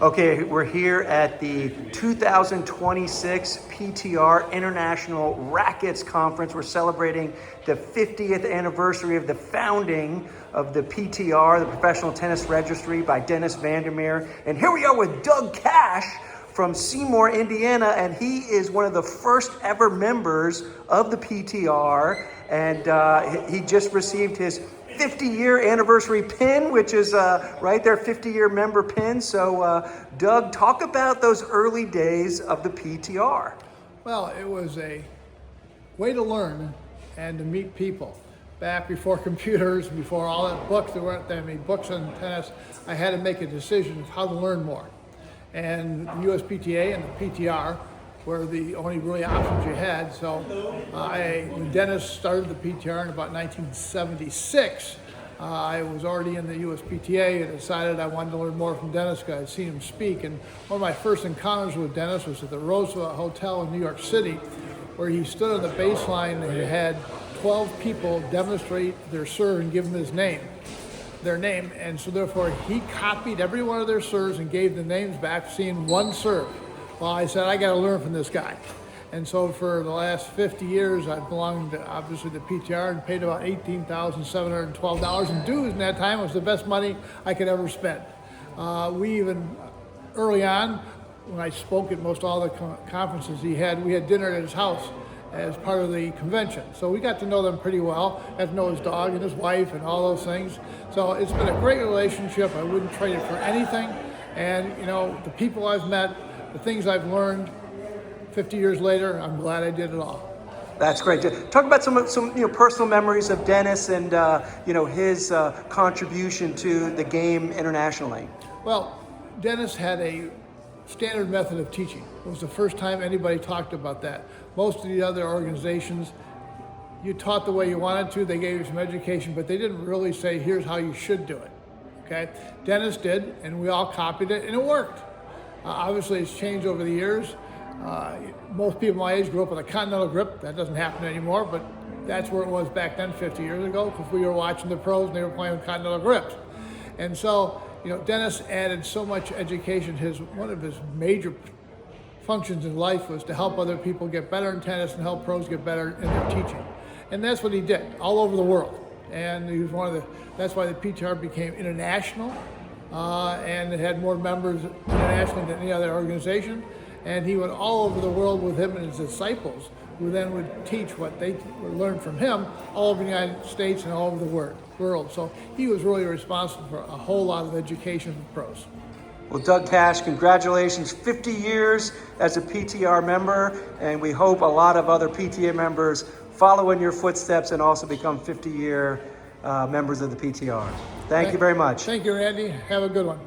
Okay, we're here at the 2026 PTR International Rackets Conference. We're celebrating the 50th anniversary of the founding of the PTR, the Professional Tennis Registry, by Dennis Meer. And here we are with Doug Cash from Seymour, Indiana, and he is one of the first ever members of the PTR. And he just received his 50-year anniversary pin, which is right there, 50-year member pin. So, Doug, talk about those early days of the PTR. Well, it was a way to learn and to meet people. Back before computers, before all that books, there weren't that many books on tennis. I had to make a decision of how to learn more. And the USPTA and the PTR were the only really options you had. So when Dennis started the PTR in about 1976, I was already in the USPTA and decided I wanted to learn more from Dennis because I'd seen him speak. And one of my first encounters with Dennis was at the Roosevelt Hotel in New York City, where he stood on the baseline and had 12 people demonstrate their serve and give him their name. And so therefore he copied every one of their serves and gave the names back, seeing one serve. Well, I said, I got to learn from this guy. And so for the last 50 years, I've belonged to, obviously, the PTR and paid about $18,712 in dues. And that time was the best money I could ever spend. We even, early on, when I spoke at most all the conferences we had dinner at his house as part of the convention. So we got to know them pretty well, got to know his dog and his wife and all those things. So it's been a great relationship. I wouldn't trade it for anything. And, you know, the people I've met, the things I've learned 50 years later, I'm glad I did it all. That's great. Talk about some personal memories of Dennis and his contribution to the game internationally. Well, Dennis had a standard method of teaching. It was the first time anybody talked about that. Most of the other organizations, you taught the way you wanted to. They gave you some education, but they didn't really say, here's how you should do it. Okay? Dennis did, and we all copied it, and it worked. Obviously, it's changed over the years. Most people my age grew up with a continental grip. That doesn't happen anymore, but that's where it was back then 50 years ago, because we were watching the pros and they were playing with continental grips. And so, Dennis added so much education. One of his major functions in life was to help other people get better in tennis and help pros get better in their teaching. And that's what he did all over the world. And he was that's why the PTR became international. And it had more members internationally than any other organization. And he went all over the world with him and his disciples, who then would teach what they learned from him all over the United States and all over the world. So he was really responsible for a whole lot of education for pros. Well, Doug Cash, congratulations, 50 years as a PTR member, and we hope a lot of other PTA members follow in your footsteps and also become 50-year members of the PTR. Thank you very much. Thank you, Randy. Have a good one.